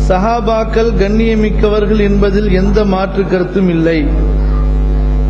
சஹாபாக்கள் கண்ணியமிக்கவர்கள் என்பதில் எந்த மாற்று கருத்தும் இல்லை.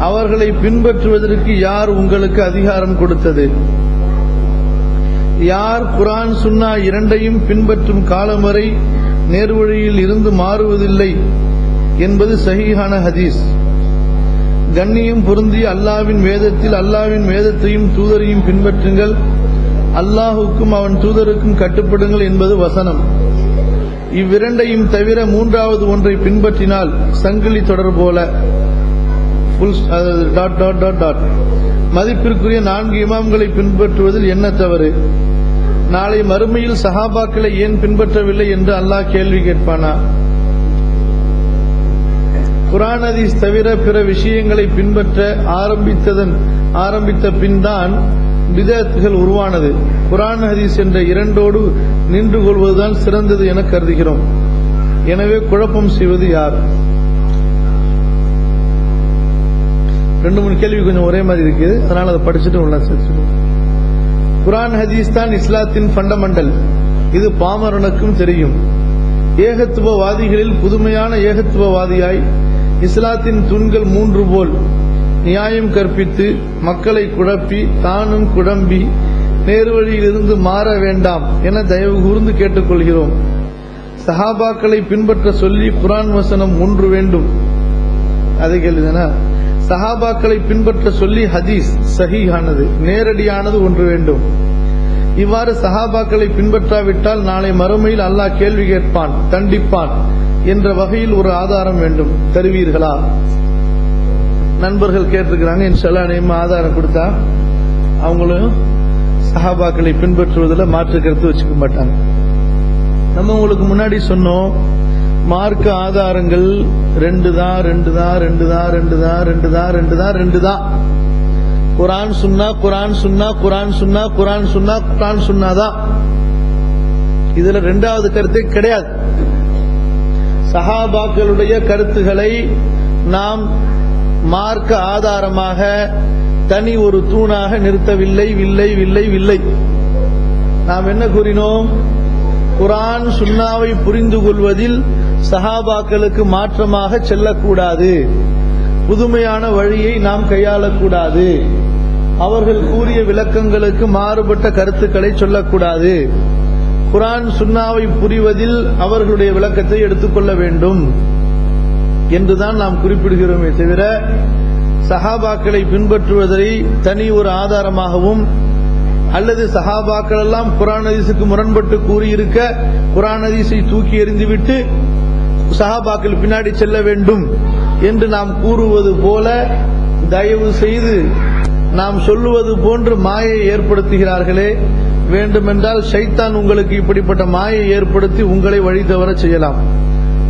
அவர்களை பின்பற்றுவதற்கு யார் உங்களுக்கு அதிகாரம் கொடுத்தது? யார் குர்ஆன் சுன்னா இரண்டையும் பின்பற்றும் காலம் வரை நேர்வழியில் இருந்து மாறுவதில்லை என்பது சஹீஹான ஹதீஸ். கண்ணியம் பொருந்திய அல்லாஹ்வின் வேதத்தில் அல்லாஹ்வின் வேதத்தையும் தூதரையும் பின்பற்றுங்கள், அல்லாஹுக்கும் அவன் தூதருக்கும் கட்டுப்படுங்கள் என்பது வசனம். இவ்விரண்டையும் தவிர மூன்றாவது ஒன்றை பின்பற்றினால் சங்கிலி தொடர் போல மதிப்பிற்குரிய 4 இமாம்களை பின்பற்றுவதில் என்ன தவறு? நாளை மறுமையில் சஹாபாக்களை ஏன் பின்பற்றவில்லை என்று அல்லாஹ் கேள்வி கேட்பானா? குர்ஆன் ஹதீஸ் தவிர பிற விஷயங்களை பின்பற்ற ஆரம்பித்த பின் தான் பிதஅத்துகள் உருவானது. குர்ஆன் ஹதீஸ் என்ற இரண்டோடு நின்று கொள்வதுதான் சிறந்தது என கருதுகிறோம். எனவே குழப்பம் செய்வது யார்? 2-3 கேள்வி கொஞ்சம் ஒரே மாதிரி இருக்கு, அதனால அதை படிச்சுட்டு உள்ள சேர்த்துக்கணும். குர்ஆன் ஹதீஸ் தான் இஸ்லாத்தின் ஃபண்டமெண்டல். இது பாமரனுக்கும் தெரியும். ஏகத்துவவாதிகளில் புதுமையான ஏகத்துவவாதியாய் இஸ்லாத்தின் தூண்கள் 3 போல் நியாயம் கற்பித்து மக்களை குழப்பி தானும் குழம்பி நேர்வழியிலிருந்து மாற வேண்டாம் என தயவு கூர்ந்து கேட்டுக்கொள்கிறோம். சஹாபாக்களை பின்பற்ற சொல்லி குர்ஆன் வசனம் 1 வேண்டும். அதை கேள்விதானா? சஹாபாக்களை பின்பற்ற சொல்லி ஹதீஸ் சஹீஹானது நேரடியானது 1 வேண்டும். இவ்வாறு சஹாபாக்களை பின்பற்றாவிட்டால் நாளை மறுமையில் அல்லாஹ் கேள்வி கேட்பான், தண்டிப்பான் என்ற வகையில் ஒரு ஆதாரம் வேண்டும். தருவீர்களா? நண்பர்கள் கேட்டிருக்கிறாங்க. இன்ஷால்லாஹ் நேம ஆதாரம் கொடுத்தா அவங்களும் சஹாபாக்களை பின்பற்றுவதில் மாற்று கருத்து வச்சுக்க மாட்டாங்க. நம்ம உங்களுக்கு முன்னாடி சொன்னோம், மார்க்க ஆதாரங்கள் 2 தான். குர்ஆன் சுன்னா தான். இதுல 2வது கருத்தே கிடையாது. சஹாபாக்களுடைய கருத்துக்களை நாம் மார்க்க ஆதாரமாக தனி ஒரு தூணாக நிறுத்தவில்லை. நாம் என்ன கூறினோம்? குர்ஆன் சுன்னாவை புரிந்து கொள்வதில் சஹாபாக்களுக்கு மாற்றமாக செல்லக்கூடாது, புதுமையான வழியை நாம் கையாளக்கூடாது, அவர்கள் கூறிய விளக்கங்களுக்கு மாறுபட்ட கருத்துக்களை சொல்லக்கூடாது, குர்ஆன் சுன்னாவை புரிவதில் அவர்களுடைய விளக்கத்தை எடுத்துக்கொள்ள வேண்டும் என்றுதான் நாம் குறிப்பிடுகிறோமே தவிர சஹாபாக்களை பின்பற்றுவதை தனி ஒரு ஆதாரமாகவும் அல்லது சஹாபாக்கள் எல்லாம் குர்ஆன் ஹதீஸுக்கு முரண்பட்டு கூறியிருக்க குர்ஆன் ஹதீஸை தூக்கி எறிந்துவிட்டு சஹாபாக்கள் பின்னாடி செல்ல வேண்டும் என்று நாம் கூறுவது போல தயவு செய்து நாம் சொல்லுவது போன்று மாயை ஏற்படுத்துகிறார்களே. வேண்டுமென்றால் ஷைத்தான் உங்களுக்கு இப்படிப்பட்ட மாயை ஏற்படுத்தி உங்களை வழி தவற செய்யலாம்.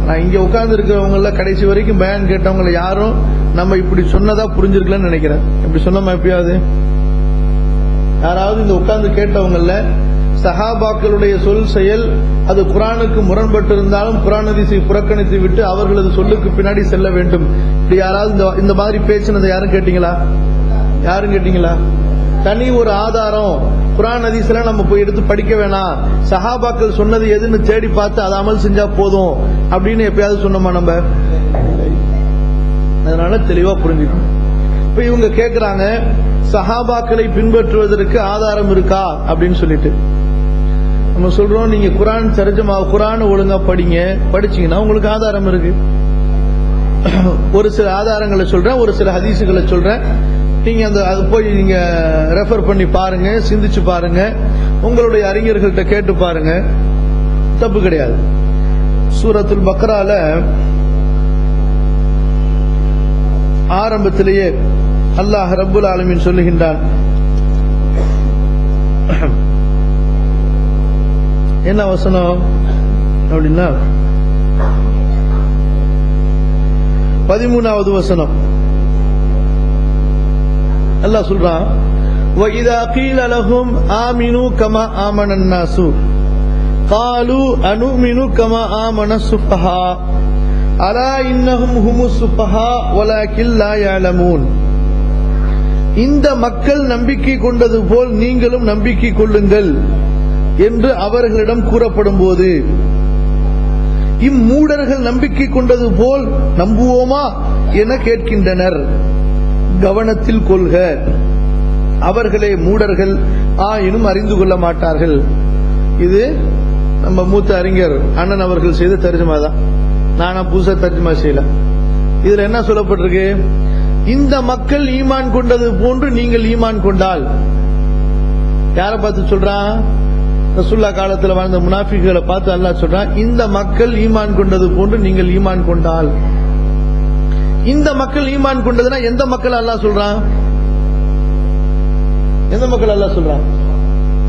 நான் இங்க உட்கார்ந்து இருக்கிறவங்கள கடைசி வரைக்கும் பயான் கேட்டவங்களை யாரும் நம்ம இப்படி சொன்னதா புரிஞ்சிருக்கலன்னு நினைக்கிறேன். இப்படி சொன்னோமா? எப்பயாவது யாராவது இந்த உட்கார்ந்து கேட்டவங்கள சஹாபாக்களுடைய சொல் செயல் அது குர்ஆனுக்கு முரண்பட்டு இருந்தாலும் குர்ஆன் ஹதீஸை புறக்கணித்து விட்டு அவர்களது சொல்லுக்கு பின்னாடி செல்ல வேண்டும், இப்படி யாராவது இந்த மாதிரி பேசினதை யாரும் கேட்டீங்களா? தனி ஒரு ஆதாரம் குர்ஆன் ஹதீஸ்ல நம்ம போய் எடுத்து படிக்க வேணாம், சஹாபாக்கள் சொன்னது எதுன்னு தேடி பார்த்து அதை அமல் செஞ்சா போதும் அப்படின்னு எப்பயாவது சொன்னோமா நம்ம? அதனால தெளிவா புரிஞ்சுக்கணும். இப்ப இவங்க கேக்குறாங்க, சஹாபாக்களை பின்பற்றுவதற்கு ஆதாரம் இருக்கா அப்படின்னு சொல்லிட்டு. நம்ம சொல்றோம், நீங்க குர்ஆன் தர்ஜுமா குர்ஆன் ஒழுங்கா படிச்சீங்கன்னா உங்களுக்கு ஆதாரம் இருக்கு. ஒரு சில ஆதாரங்களை சொல்றேன், ஒரு சில ஹதீசுகளை சொல்றேன். நீங்க அது போய் நீங்க ரெஃபர் பண்ணி பாருங்க, சிந்திச்சு பாருங்க, உங்களுடைய அறிஞர்கள்ட்ட கேட்டு பாருங்க, தப்பு கிடையாது. சூரத்துல் பக்ரால ஆரம்பத்திலேயே அல்லாஹ் ரப்புல் ஆலமீன் சொல்லுகின்றான், என்ன வசனம் அப்படின்னா 13வது வசனம். அல்லாஹ் சொல்றான், وَإِذَا قِيلَ لَهُمْ آمِنُوا كَمَا آمَنَ النَّاسُ قَالُوا أَنُؤْمِنُ كَمَا آمَنَ السُّفَهَاءُ أَلَا إِنَّهُمْ هُمُ السُّفَهَاءُ وَلَكِنْ لَا يَعْلَمُونَ. இந்த மக்கள் நம்பிக்கை கொண்டது போல் நீங்களும் நம்பிக்கை கொள்ளுங்கள் என்று அவர்களிடம் கூறப்படும் போது இம்மூடர்கள் நம்பிக்கை கொண்டது போல் நம்புவோமா என கேட்கின்றனர். கவனத்தில் கொள்க, அவர்களே மூடர்கள் ஆயினும் அறிந்து கொள்ள மாட்டார்கள். இது நம்ம மூத்த அறிஞர் அண்ணன் அவர்கள் செய்த தர்ஜுமா தான், நானா புதுசா தர்ஜுமா செய்யல. இதுல என்ன சொல்லப்பட்டிருக்கு? இந்த மக்கள் ஈமான் கொண்டது போன்று நீங்கள் ஈமான் கொண்டால். யாரை பார்த்து சொல்றான்? ரசூலுல்லாஹ் காலத்தில் வாழ்ந்த முனாஃபிக்குகளை பார்த்து அல்லாஹ் சொல்றான், இந்த மக்கள் ஈமான் கொண்டது போன்று நீங்கள் ஈமான் கொண்டால். இந்த மக்கள் ஈமான் கொண்டதுன்னா எந்த மக்கள் அல்லாஹ் சொல்றான்? எந்த மக்கள் அல்லாஹ் சொல்றான்?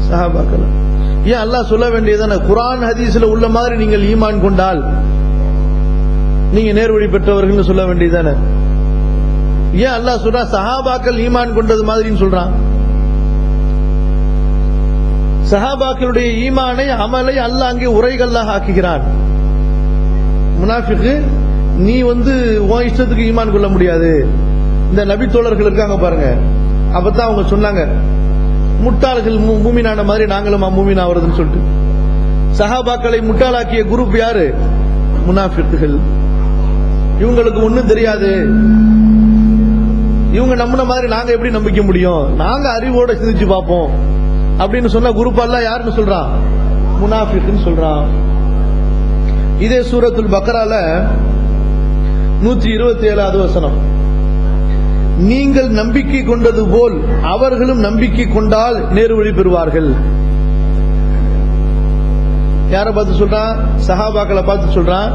சஹாபாக்கள். ஏன் அல்லாஹ் சொல்ல வேண்டியதான குர்ஆன் ஹதீஸ்ல உள்ள மாதிரி நீங்கள் ஈமான் கொண்டால் நீங்க நேர்வழி பெற்றவர்கள் சொல்ல வேண்டியதானே? ஏன் அல்லாஹ் சொல்றான் சஹாபாக்கள் ஈமான் கொண்டது மாதிரின்னு சொல்றான்? சஹாபாக்களுடைய ஈமானை அமலை அல்லாஹ் அங்கே உரைகல்லாக ஆக்குகிறான். முனாஃபிக்கு நீ உன் இஷ்டத்துக்கு ஈமான் கொள்ள முடியாது. இந்த நபி தோழர்கள் இருக்காங்க பாருங்க, அப்பதான் அவங்க சொன்னாங்க முட்டாள்கள் மூமினான மாதிரி நாங்களும் மூமின் ஆவறதுன்னு சொல்லிட்டு. சஹாபாக்களை முட்டாளாக்கிய குரூப் யாரு? முனாஃபிக்குகள். இவங்களுக்கு ஒண்ணும் தெரியாது, இவங்க நம்பின மாதிரி நாங்க எப்படி நம்பிக்க முடியும், நாங்க அறிவோட சிந்திச்சு பார்ப்போம் அப்படின்னு சொன்ன குரூப் எல்லாம் யாருன்னு சொல்றான்? முனாஃபிக்குன்னு சொல்றான். இதே சூரத்துல் பக்ரால 127வது வசனம், நீங்கள் நம்பிக்கை கொண்டது போல் அவர்களும் நம்பிக்கை கொண்டால் நேர்வழி பெறுவார்கள். யாரை பார்த்து சொல்றான்? சஹாபாக்களை பார்த்து சொல்றான்,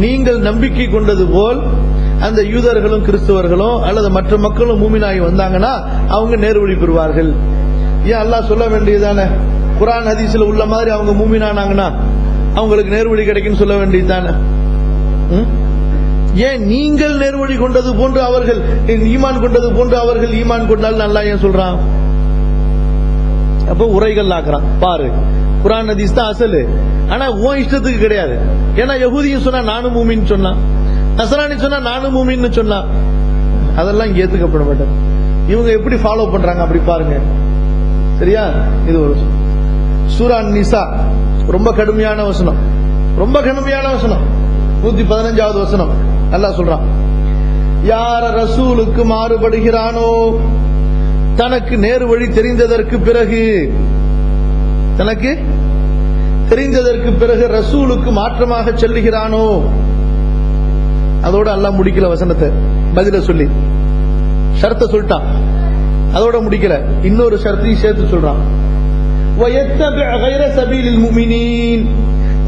நீங்கள் நம்பிக்கை கொண்டது போல் அந்த யூதர்களும் கிறிஸ்தவர்களும் அல்லது மற்ற மக்களும் மூமினாகி வந்தாங்கன்னா அவங்க நேர்வழி பெறுவார்கள். ஏன் அல்லாஹ் சொல்ல வேண்டியதானே? குர்ஆன் ஹதீஸ்ல உள்ள மாதிரி அவங்க மூமினானாங்கன்னா அவங்களுக்கு நேர்வழி கிடைக்கும் சொல்ல வேண்டியதுதானே? ஏன் நீங்கள் நேர்வழி கொண்டது போன்று அவர்கள் ஈமான் கொண்டது போன்று அவர்கள் ஈமான் கொண்டால் நல்லா ஏன் சொல்றான்? அப்ப உரைகள் ஆக்குறான் பாரு. குர்ஆன் ஹதீஸ் தான் அசலு, ஆனா உன் இஷ்டத்துக்கு கிடையாது. ஏன்னா யஹூதியும் சொன்னா நானும் மூமின்னு சொன்னான், நஸ்ரானி சொன்னா நானும் மூமின்னு சொன்னான். அதெல்லாம் இங்க ஏத்துக்கப்பட மாட்டேன். இவங்க எப்படி ஃபாலோ பண்றாங்க அப்படி பாருங்க. சரியா? இது ஒரு சூரா நிசா, ரொம்ப கடுமையான வசனம், ரொம்ப கடுமையான வசனம். 115வது வசனம் அல்லாஹ் சொல்றான், யார ரசூலுக்கு மாறுபடுகிறானோ தனக்கு நேரு வழி தெரிந்ததற்கு பிறகு, தனக்கு தெரிந்ததற்கு பிறகு ரசூலுக்கு மாற்றமாக செல்லுகிறானோ. அதோட அல்லாஹ் முடிக்கல வசனத்தை, பதில சொல்லி ஷர்த்த சொல்லிட்டான். அதோட முடிக்கல, இன்னொரு ஷர்த்தையும் சேர்த்து சொல்றான், வயத்தபி கைர சபீலில் முஃமினீன்,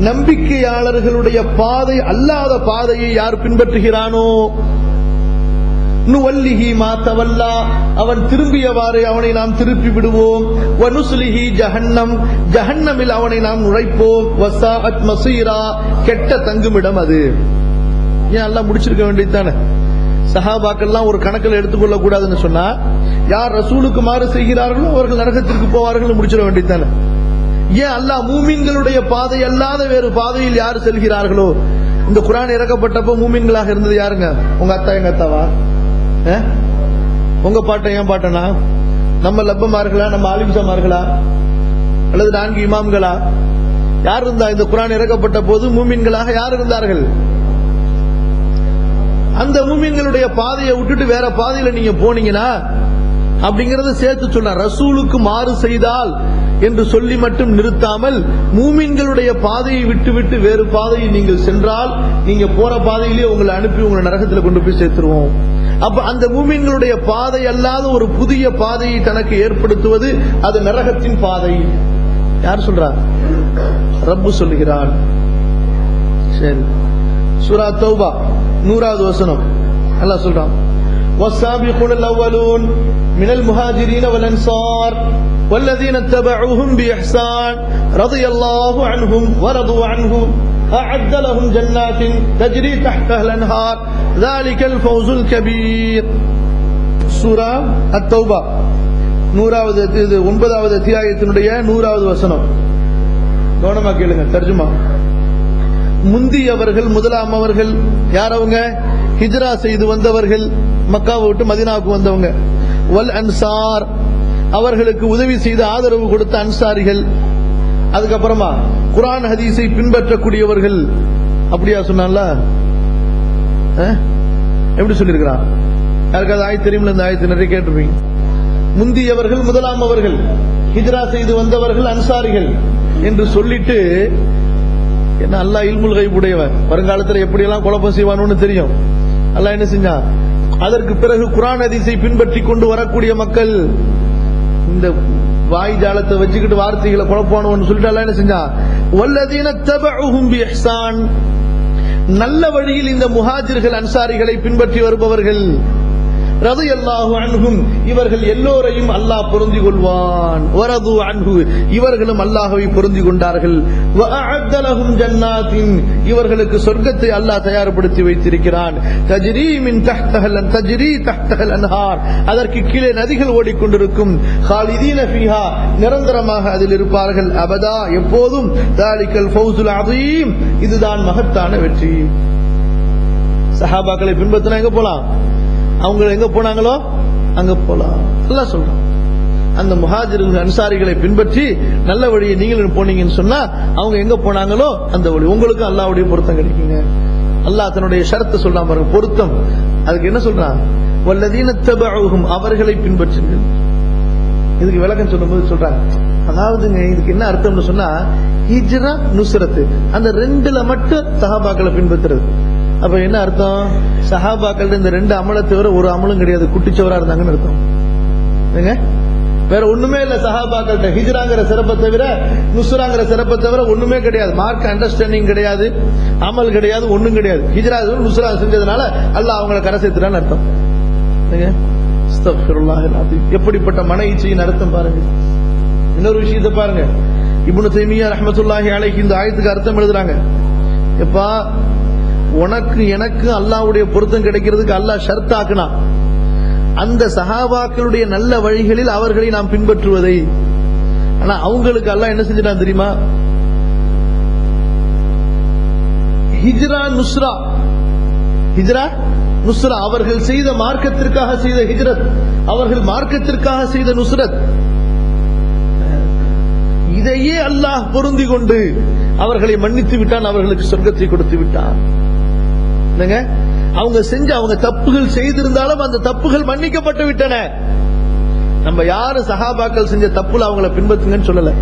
நம்பிக்கையாளர்களுடைய பாதை அல்லாத பாதையை யார் பின்பற்றுகிறானோ, நுவல்லிஹி மா தவல்லா, அவன் திரும்பியவாறு அவனை நாம் திருப்பி விடுவோம், வனுஸ்லிஹி ஜஹன்னம், ஜஹன்னமில் அவனை நாம் நுழைப்போம், வஸாஅத் மஸீரா, கெட்ட தங்குமிடம் அது. ஏன் அல்லாஹ் முடிச்சிருக்க வேண்டியதுதானே? சஹாபாக்கள்லாம் ஒரு கணக்கில் எடுத்துக்கொள்ள கூடாதுன்னு சொன்னா, யார் ரசூலுக்கு மாறு செய்கிறார்களோ அவர்கள் நரகத்திற்கு போவார்கள் முடிச்சிட வேண்டியதுதானே? ஏன் அல்லாஹ் மூமின்களுடைய பாதை அல்லாத வேறு பாதையில் யார் செல்கிறார்களோ. இந்த குர்ஆன் இறக்கப்பட்டப்போ மூமின்களாக இருந்தது யாருங்க? உங்க அத்தா எங்க அத்தாவா? உங்க பாட்டை என் பாட்டனா? நம்ம லப்பமார்களா, நம்ம ஆலிம்சமார்களா, அல்லது 4 இமாம்களா? யார் இருந்தா? இந்த குர்ஆன் இறக்கப்பட்ட போது மூமின்களாக யார் இருந்தார்கள்? அந்த மூமின்களுடைய பாதையை விட்டுட்டு வேற பாதையில நீங்க போனீங்கன்னா அப்படிங்கறத சேர்த்து சொன்ன, ரசூலுக்கு மாறு செய்தால் என்று சொல்லி மட்டும் நிறுத்தாமல் மூமின்களுடைய பாதையை விட்டுவிட்டு வேறு பாதையை நீங்கள் சென்றால் நீங்க போற பாதையிலேயே உங்களை அனுப்பி உங்களை நரகத்தில் கொண்டு போய் சேர்த்துருவோம். அப்ப அந்த மூமின்களுடைய பாதை அல்லாத ஒரு புதிய பாதையை தனக்கு ஏற்படுத்துவது அது நரகத்தின் பாதை. யார் சொல்றா? ரப்பு சொல்லுகிறான். சரி, சூரா தௌபா 100வது வசனம் அல்லாஹ் சொல்றான், والسابقون الأولون من المهاجرين والأنصار والذين اتبعوهم بإحسان رضي الله عنهم ورضوا عنه أعد لهم جنات تجري تحتها الأنهار ذلك الفوز الكبير. சூரா அத்-தௌபா 9வது அத்தியாயத்தினுடைய 100வது வசனம். கவனமா கேளுங்க, தர்ஜுமா. முந்தியவர்கள், முதலாம் அவர்கள் யார்? அவங்க ஹிஜ்ரா செய்து வந்தவர்கள், மக்காவை விட்டு மதீனாவுக்கு வந்தவங்க. வல் அன்சார், அவர்களுக்கு உதவி செய்து ஆதரவு கொடுத்த அன்சாரிகள். அதுக்கப்புறமா குர்ஆன் ஹதீஸை பின்பற்றக்கூடியவர்கள், அப்படியா சொன்னான்ல? எப்படி சொல்லியிருக்கிறான்? யாருக்காவது ஆயத்து தெரியுமில்ல? இந்த ஆயத்து நிறைய கேட்டிருப்பீங்க. முந்தியவர்கள், முதலாம் அவர்கள், ஹிஜ்ரா செய்து வந்தவர்கள் அன்சாரிகள் என்று சொல்லிட்டு, என்ன அல்லாஹ் இல்முல் கைப் உடையவன், வருங்காலத்தில் எப்படியெல்லாம் குழப்பம் செய்வானு தெரியும். அல்லாஹ் என்ன செஞ்சான்? அதற்கு பிறகு குர்ஆன் ஹதீஸை பின்பற்றி கொண்டு வரக்கூடிய மக்கள் இந்த வாய் ஜாலத்தை வச்சுக்கிட்டு வார்த்தைகளை குழப்பானுன்னு சொல்லிட்டு அல்லாஹ் என்ன செஞ்சான்? வல்லதீன தபஉஹும் பிஇஹ்சான், நல்ல வழியில் இந்த முஹாஜிர்கள் அன்சாரிகளை பின்பற்றி வருபவர்கள், ரலியல்லாஹு அன்ஹும், இவர்கள் எல்லோரையும் அல்லாஹ் பொருந்திக் கொள்வான். வரது அன்ஹு, இவர்களும் அல்லாஹ்வை பொருந்திக் கொண்டார்கள். வஅஅத்த லஹும் ஜன்னாத்தின், இவர்களுக்கு சொர்க்கத்தை அல்லாஹ் தயார்படுத்தி வைத்திருக்கிறான். தஜ்ரீ மின் தஹ்தஹல் அன்ஹார், அதற்கு கீழே நதிகள் ஓடிக்கொண்டிருக்கும். காலிதீன ஃபீஹா, நிரந்தரமாக அதில் இருப்பார்கள். அபதா, எப்போதும். தாலிகல் ஃபௌசுல் அதீம், இதுதான் மகத்தான வெற்றி. சஹாபாக்களை பின்பற்றினா எங்க போலாம்? அவங்க எங்க போனாங்களோ அங்க போலாம். அல்லாஹ் சொல்றான், அந்த முஹாஜிர்கள் அன்சாரிகளை பின்பற்றி நல்ல வழியை நீங்களும் போனீங்கன்னு சொன்னா அவங்க எங்க போனாங்களோ அந்த வழி உங்களுக்கு அல்லாஹ்வுடைய பொருத்தம் கிடைக்குங்க. அல்லாஹ் தன்னுடைய ஷரத்தை சொல்றான் பாருங்க, பொருத்தம். அதுக்கு என்ன சொல்றான்? வல்லதீன தபஉஹும், அவர்களை பின்பற்றுங்கள். இதுக்கு விளக்கம் சொல்லும்போது சொல்றாங்க, அதாவதுங்க இதுக்கு என்ன அர்த்தம்னு சொன்னா, ஹிஜ்ரா நுஸ்ரத், அந்த ரெண்டுல மட்டும் சஹாபாக்களை பின்பற்றுறது. அப்ப என்ன அர்த்தம்? சஹாபாக்கள் இந்த ரெண்டு அமலை தவிர ஒரு அமலும் கிடையாது, குட்டிச்சவரா இருந்தாங்கன்னு அர்த்தம். வேற ஒண்ணுமே இல்ல சஹாபாக்கள்கிட்ட. ஹிஜ்ராங்கிற சிறப்பை தவிர, நுஸ்ராங்கிற சிறப்பை தவிர ஒண்ணுமே கிடையாது. மார்க் அண்டர்ஸ்டாண்டிங் கிடையாது, அமல் கிடையாது, ஒண்ணும் கிடையாது. ஹிஜ்ரா நுஸ்ரா செஞ்சதுனால அல்லாஹ் அவங்களை கரை சேர்த்துட்டான்னு அர்த்தம். எப்படிப்பட்ட மன இச்சையின் அர்த்தம் பாருங்க. இன்னொரு விஷயத்தை பாருங்க, இப்னு தைமிய்யா ரஹ்மத்துல்லாஹி அலைஹி இந்த ஆயத்துக்கு அர்த்தம் எழுதுறாங்க. எப்பா, உனக்கு எனக்கு அல்லாஹ்வுடைய பொருத்தம் கிடைக்கிறதுக்கு அல்லாஹ் ஷர்த்தாக்குனா அந்த சஹாபாக்களுடைய நல்ல வழிகளில் அவர்களை நாம் பின்பற்றுவதை. ஆனா அவங்களுக்கு அல்லாஹ் என்ன செஞ்சிட்டான் தெரியுமா? ஹிஜ்ரா நுஸ்ரா, ஹிஜ்ரா நுஸ்ரா, அவர்கள் செய்த மார்க்கத்திற்காக செய்த ஹிஜ்ரத், அவர்கள் மார்க்கத்திற்காக செய்த நுஸ்ரத், இதையே அல்லாஹ் பொருந்தி கொண்டு அவர்களை மன்னித்து விட்டான், அவர்களுக்கு சொர்க்கத்தை கொடுத்து விட்டான். அவங்க செஞ்ச, அவங்க தப்புகள் செய்திருந்தாலும் அந்த தப்புகள் மன்னிக்கப்பட்டு விட்டன. நம்ம யாரு சஹாபாக்கள் செஞ்ச தப்புல அவங்களை பின்பற்றுங்கன்னு சொல்லல.